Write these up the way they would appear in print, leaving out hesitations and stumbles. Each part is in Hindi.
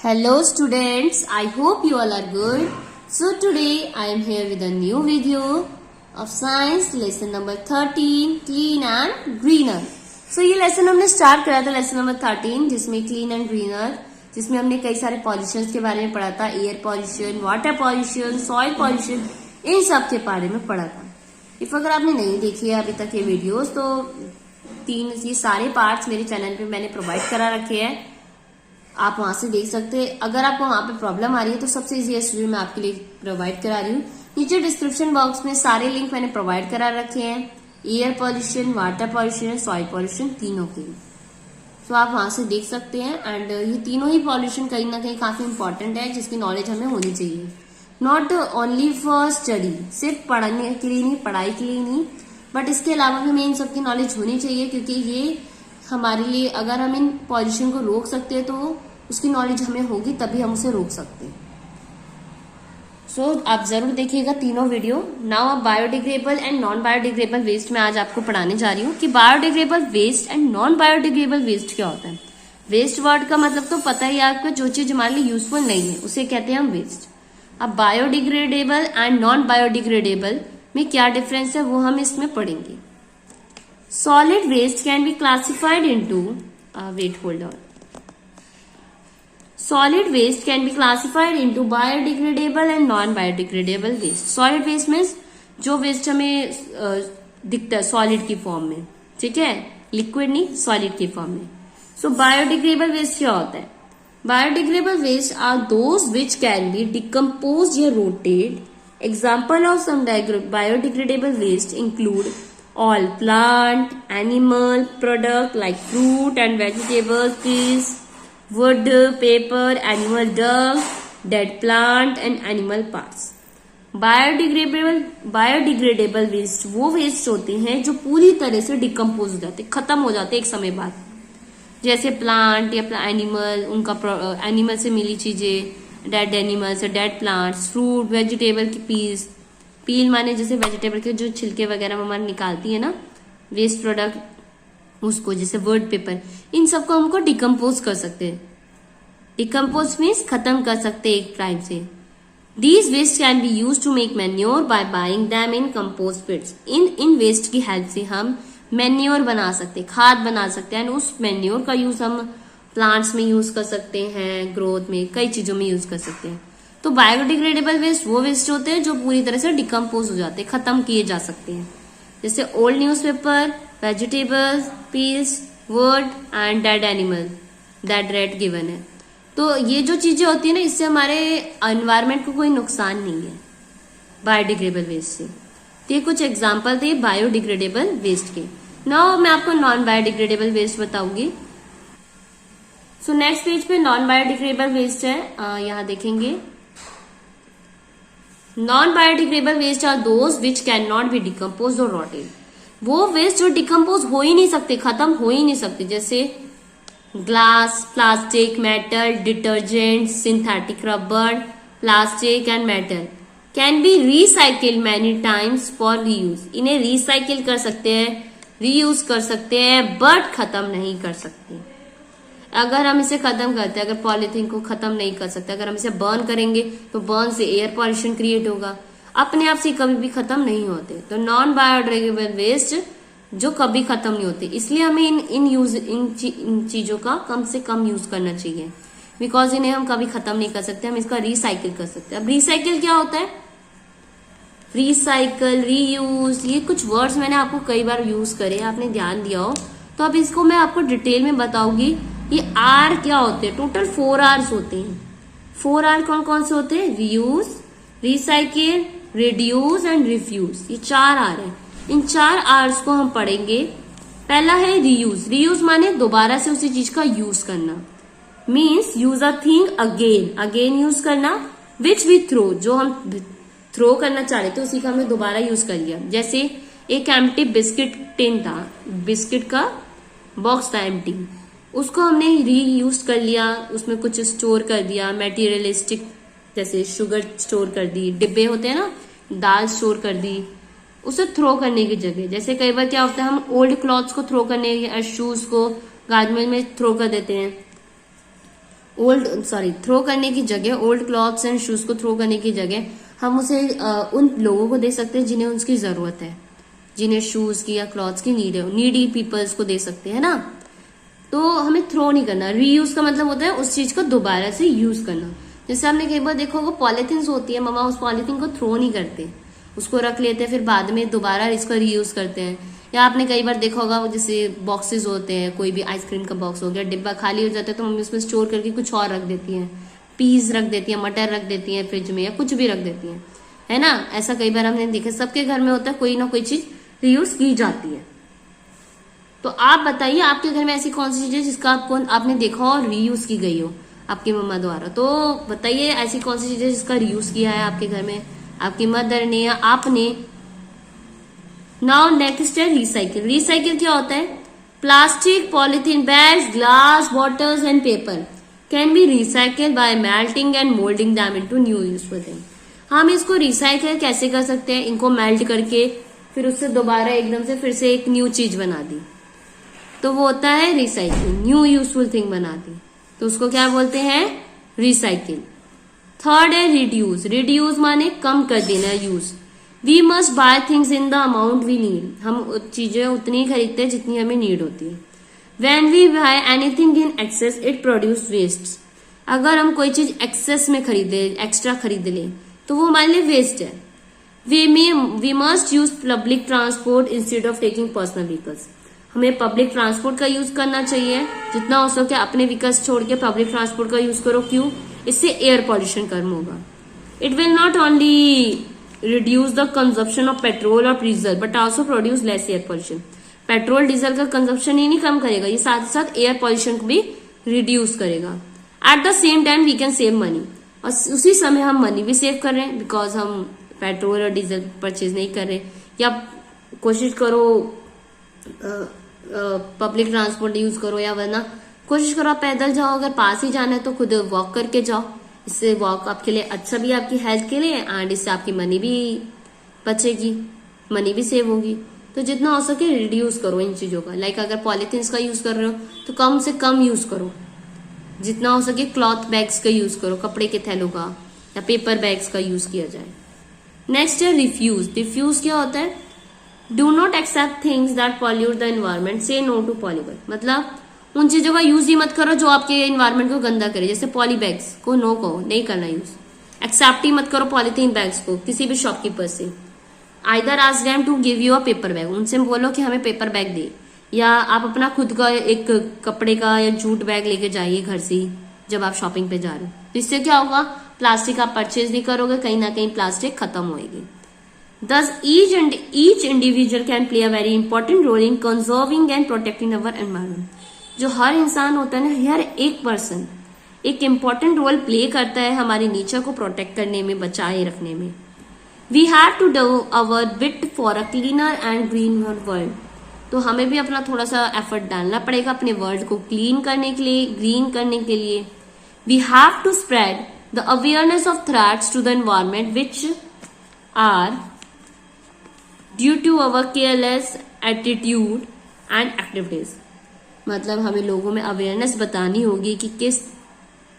Hello students, I hope you all are good. So today I am here with a new video of science lesson number 13 clean and greener. So ये लेसन हमने स्टार्ट करा था लेसन नंबर 13 जिसमें क्लीन एंड ग्रीनर, जिसमें हमने कई सारे पॉल्यूशन के बारे में पढ़ा था, air pollution, water pollution, soil pollution, इन सब के बारे में पढ़ा था. इफ अगर आपने नहीं देखी है अभी तक ये वीडियोस तो ये सारे पार्ट्स मेरे चैनल पे मैंने प्रोवाइड करा रखे हैं, आप वहां से देख सकते हैं. अगर आपको वहां पे प्रॉब्लम आ रही है तो सबसे इजीएस्ट वीडियो मैं आपके लिए प्रोवाइड करा रही हूँ. नीचे डिस्क्रिप्शन बॉक्स में सारे लिंक मैंने प्रोवाइड करा रखे हैं, air pollution, water pollution, soil pollution, तीनों के लिए. तो आप वहां से देख सकते हैं. एंड ये तीनों ही पॉल्यूशन कहीं ना कहीं काफी इंपॉर्टेंट है, जिसकी नॉलेज हमें होनी चाहिए. नॉट ओनली फॉर स्टडी, सिर्फ पढ़ने के लिए नहीं, पढ़ाई के लिए नहीं, बट इसके अलावा भी हमें इन सबकी नॉलेज होनी चाहिए, क्योंकि ये हमारे लिए, अगर हम इन पॉल्यूशन को रोक सकते हैं तो उसकी नॉलेज हमें होगी, तभी हम उसे रोक सकते हैं. सो आप जरूर देखिएगा तीनों वीडियो. नाउ अब biodegradable and non biodegradable waste में आज आपको पढ़ाने जा रही हूँ कि biodegradable waste and non biodegradable waste क्या होता है. वेस्ट वर्ड का मतलब तो पता ही है आपको, जो चीज हमारे लिए यूजफुल नहीं है उसे कहते हैं हम वेस्ट. अब बायोडिग्रेडेबल एंड नॉन बायोडिग्रेडेबल में क्या डिफरेंस है वो हम इसमें पढ़ेंगे. Solid waste can be classified into wet hold on. Solid waste can be classified into biodegradable and non-biodegradable waste. Solid waste means जो वेस्ट हमें दिखता है सॉलिड की फॉर्म में, ठीक है, लिक्विड नहीं, सॉलिड की फॉर्म में. सो बायोडिग्रेडेबल वेस्ट क्या होता है? Biodegradable waste are those which can be decompose या rotted. Example of some biodegradable waste include all plant, animal product like fruit and vegetables, trees, wood, paper, animal dung, dead plant and animal parts. Biodegradable waste वो वेस्ट होते हैं जो पूरी तरह से डिकम्पोज हो जाते, खत्म हो जाते एक समय बाद. जैसे प्लांट या एनिमल, उनका एनिमल से मिली चीजें, dead animals, dead plants, fruit, vegetable की पील माने जैसे वेजिटेबल के जो छिलके वगैरह मम्मा निकालती है ना, वेस्ट प्रोडक्ट, उसको जैसे वर्ड पेपर, इन सबको हमको डिकम्पोज कर सकते हैं. डिकम्पोज मीन्स खत्म कर सकते हैं एक टाइम से. These waste can be use to make manure by buying them in compost pits. इन वेस्ट की हेल्प से हम मैन्योर बना सकते, खाद बना सकते हैं. उस मैन्योर का यूज हम प्लांट्स में यूज कर सकते हैं, ग्रोथ में, कई चीजों में यूज कर सकते हैं. तो बायोडिग्रेडेबल वेस्ट वो वेस्ट होते हैं जो पूरी तरह से डिकम्पोज हो जाते हैं, खत्म किए जा सकते हैं. जैसे old newspaper, vegetables, peels, word and dead animal, that rate given है. तो ये जो चीजें होती है ना, इससे हमारे एनवायरमेंट को कोई नुकसान नहीं है बायोडिग्रेडेबल वेस्ट से. तो ये कुछ एग्जाम्पल थे बायोडिग्रेडेबल वेस्ट के. नाउ मैं आपको नॉन बायोडिग्रेडेबल वेस्ट बताऊंगी. सो नेक्स्ट पेज पे नॉन बायोडिग्रेडेबल वेस्ट है, यहाँ देखेंगे. Non biodegradable waste are those which can not be decompose और रॉटेड. वो वेस्ट जो डिकम्पोज हो ही नहीं सकते, खत्म हो ही नहीं सकते, जैसे glass, plastic, metal, detergent, synthetic rubber, plastic and metal can be recycled many times for reuse. इन्हें रिसाइकिल कर सकते हैं, रीयूज कर सकते हैं, बट खत्म नहीं कर सकते. अगर हम इसे खत्म करते हैं, अगर पॉलीथीन को खत्म नहीं कर सकते, अगर हम इसे बर्न करेंगे तो बर्न से एयर पॉल्यूशन क्रिएट होगा, अपने आप से कभी भी खत्म नहीं होते. तो नॉन बायोडिग्रेडेबल वेस्ट जो कभी खत्म नहीं होते, इसलिए हमें इन चीजों का कम से कम यूज करना चाहिए, बिकॉज इन्हें हम कभी खत्म नहीं कर सकते, हम इसका रिसाइकिल कर सकते हैं. अब रिसाइकिल क्या होता है? रिसाइकिल, रीयूज, ये कुछ वर्ड्स मैंने आपको कई बार यूज करे, आपने ध्यान दिया हो, तो अब इसको मैं आपको डिटेल में बताऊंगी. ये आर क्या होते हैं? टोटल 4 आर्स होते हैं. 4 आर कौन कौन से होते हैं? Reuse, recycle, reduce and refuse. ये 4 आर है. इन 4 आर्स को हम पढ़ेंगे. पहला है रीयूज. रीयूज माने दोबारा से उसी चीज का यूज करना, means use a thing again use करना. विच वी थ्रो, जो हम थ्रो करना चाह रहे थे उसी का हमने दोबारा यूज कर लिया. जैसे एक एम्प्टी बिस्किट टिन था, बिस्किट का बॉक्स था एम्प्टी, उसको हमने रीयूज कर लिया, उसमें कुछ स्टोर कर दिया, मटेरियलिस्टिक जैसे शुगर स्टोर कर दी, डिब्बे होते हैं ना, दाल स्टोर कर दी, उसे थ्रो करने की जगह. जैसे कई बार क्या होता है, हम ओल्ड क्लॉथ्स को थ्रो करने, शूज को गार्डन में थ्रो कर देते हैं, थ्रो करने की जगह, ओल्ड क्लॉथ्स एंड शूज को थ्रो करने की जगह हम उसे उन लोगों को दे सकते हैं जिन्हें उसकी जरूरत है, जिन्हें शूज की या क्लॉथ्स की नीड है, नीडी पीपल्स को दे सकते हैं ना। तो हमें थ्रो नहीं करना। रीयूज का मतलब होता है उस चीज को दोबारा से यूज करना। जैसे आपने कई बार देखा होगा पॉलिथीन होती है, मम्मा उस पॉलिथीन को थ्रो नहीं करते, उसको रख लेते हैं, फिर बाद में दोबारा इसका रीयूज करते हैं। या आपने कई बार देखा होगा जैसे बॉक्सेस होते हैं, कोई भी आइसक्रीम का बॉक्स हो गया, डिब्बा खाली हो जाता है तो मम्मी उसमें स्टोर करके कुछ और रख देती है, पीस रख देती है, मटर रख देती है फ्रिज में, या कुछ भी रख देती है ना। ऐसा कई बार हमने देखा, सबके घर में होता है, कोई ना कोई चीज रीयूज की जाती है। तो आप बताइए आपके घर में ऐसी कौन सी चीज है जिसका आपने देखा हो और रीयूज की गई हो आपकी मम्मा द्वारा। तो बताइए ऐसी कौन सी चीज है जिसका रीयूज किया है आपके घर में, आपकी मदर ने या आपने। नाउ नेक्स्ट है रिसाइकिल। रिसाइकिल क्या होता है? Plastic, polythene bags, glass, bottles and paper can be recycle bye melting and moulding them into new useful thing. हम इसको रिसाइकिल कैसे कर सकते हैं? इनको मेल्ट करके फिर उससे दोबारा एकदम से फिर से एक न्यू चीज बना दी, तो वो होता है रिसाइकिल, न्यू यूजफुल थिंग बना दी, तो उसको क्या बोलते हैं? रिसाइकिल। थर्ड है रिड्यूस। रिड्यूस माने कम कर देना use. We must buy things in the amount we need. हम चीजें उतनी खरीदते हैं जितनी हमें नीड होती है। When we buy anything in excess it produce waste. अगर हम कोई चीज एक्सेस में खरीदे, एक्स्ट्रा खरीद ले, तो वो हमारे लिए वेस्ट है। We must use public transport instead of taking personal vehicles. हमें पब्लिक ट्रांसपोर्ट का यूज करना चाहिए, जितना हो सके अपने व्हीकल्स छोड़ के पब्लिक ट्रांसपोर्ट का यूज करो। क्यों? इससे एयर पॉल्यूशन कम होगा। It will not only reduce the consumption of petrol और diesel but also produce less air pollution. Petrol diesel का कंजप्शन ही नहीं कम करेगा, ये साथ साथ एयर पॉल्यूशन को भी रिड्यूस करेगा। At the same time we can save money, और उसी समय हम मनी भी सेव कर रहे हैं, बिकॉज हम पेट्रोल और डीजल परचेज नहीं कर रहे। या कोशिश करो पब्लिक ट्रांसपोर्ट यूज करो, या वरना कोशिश करो आप पैदल जाओ, अगर पास ही जाना है तो खुद वॉक करके जाओ। इससे वॉक आपके लिए अच्छा भी, आपकी हेल्थ के लिए, एंड इससे आपकी मनी भी बचेगी, मनी भी सेव होगी। तो जितना हो सके रिड्यूस करो इन चीजों का। लाइक अगर पॉलिथीन्स का यूज कर रहे हो तो कम से कम यूज करो, जितना हो सके क्लॉथ बैग्स का यूज करो, कपड़े के थैलों का या पेपर बैग्स का यूज किया जाए। नेक्स्ट है रिफ्यूज। रिफ्यूज क्या होता है? Do not accept things that pollute the environment, say no to पॉलीबल। मतलब उन चीजों का यूज ही मत करो जो आपके एनवायरमेंट को गंदा करे। जैसे पॉली बैग्स को नो कहो, नहीं करना यूज। एक्सेप्ट ही मत करो पॉलीथीन बैग्स को किसी भी शॉपकीपर से। Either ask them to give you a paper bag, उनसे बोलो कि हमें पेपर बैग दे, या आप अपना खुद का एक कपड़े का या जूट बैग लेके जाइए घर से ही जब आप शॉपिंग पे जा रहे हो। तो इससे क्या होगा? प्लास्टिक आप परचेज नहीं करोगे, कहीं ना कहीं प्लास्टिक खत्म होएगी। Thus, each individual can play a very important role in conserving and protecting our environment. जो हर इंसान होता है ना, हर एक पर्सन एक इम्पॉर्टेंट रोल प्ले करता है हमारी नेचर को प्रोटेक्ट करने में, बचाए रखने में। We have to do our bit for a cleaner and greener world. तो हमें भी अपना थोड़ा सा एफर्ट डालना पड़ेगा अपने वर्ल्ड को क्लीन करने के लिए, ग्रीन करने के लिए। We have to spread the awareness of threats to the environment which are due to our careless attitude and activities. मतलब हमें लोगों में अवेयरनेस बतानी होगी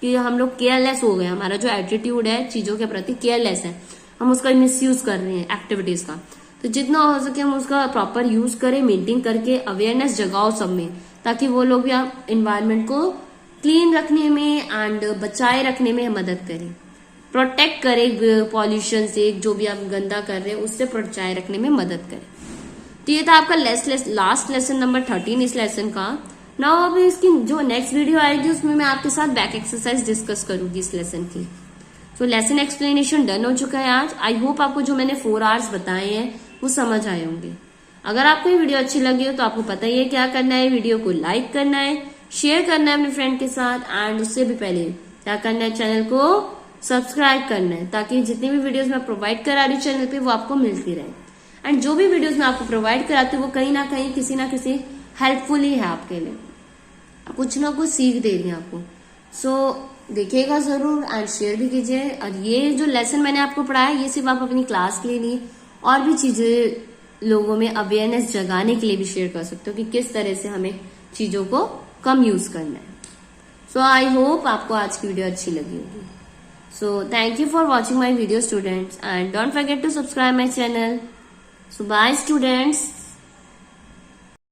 कि हम लोग केयरलेस हो गए, हमारा जो एटीट्यूड है चीजों के प्रति केयरलेस है, हम उसका मिसयूज कर रहे हैं एक्टिविटीज का। तो जितना हो सके हम उसका प्रॉपर यूज करें, मेंटेन करके अवेयरनेस जगाओ सब में, ताकि वो लोग भी एनवायरमेंट को क्लीन रखने में एंड बचाए रखने में मदद करें, प्रोटेक्ट करें पॉल्यूशन से, जो भी आप गंदा कर रहे हैं उससे बचाए रखने में मदद करें। तो ये था आपका लास्ट लेसन नंबर 13 इस लेसन का। नाउ अब इसकी जो नेक्स्ट वीडियो आएगी उसमें मैं आपके साथ बैक एक्सरसाइज डिस्कस करूंगी इस लेसन की। तो लेसन एक्सप्लेनेशन डन हो चुका है आज। आई होप आपको जो मैंने 4 आवर्स बताए हैं वो समझ आए होंगे। अगर आपको ये वीडियो अच्छी लगी हो तो आपको पता ही है क्या करना है, वीडियो को लाइक करना है, शेयर करना है अपने फ्रेंड के साथ, एंड उससे भी पहले क्या करना है, चैनल को सब्सक्राइब करना है, ताकि जितनी भी वीडियोस मैं प्रोवाइड करा रही हूँ चैनल पे वो आपको मिलती रहे। एंड जो भी वीडियोस मैं आपको प्रोवाइड कराती हूँ वो कहीं ना कहीं किसी ना किसी हेल्पफुल ही है आपके लिए, कुछ ना कुछ सीख दे रही है आपको। सो देखिएगा जरूर एंड शेयर भी कीजिए। और ये जो लेसन मैंने आपको पढ़ाया ये सिर्फ आप अपनी क्लास के लिए नहीं, और भी चीजें लोगों में अवेयरनेस जगाने के लिए भी शेयर कर सकते हो कि किस तरह से हमें चीजों को कम यूज करना है। सो आई होप आपको आज की वीडियो अच्छी लगी होगी. So thank you for watching my video students and don't forget to subscribe my channel. So bye students.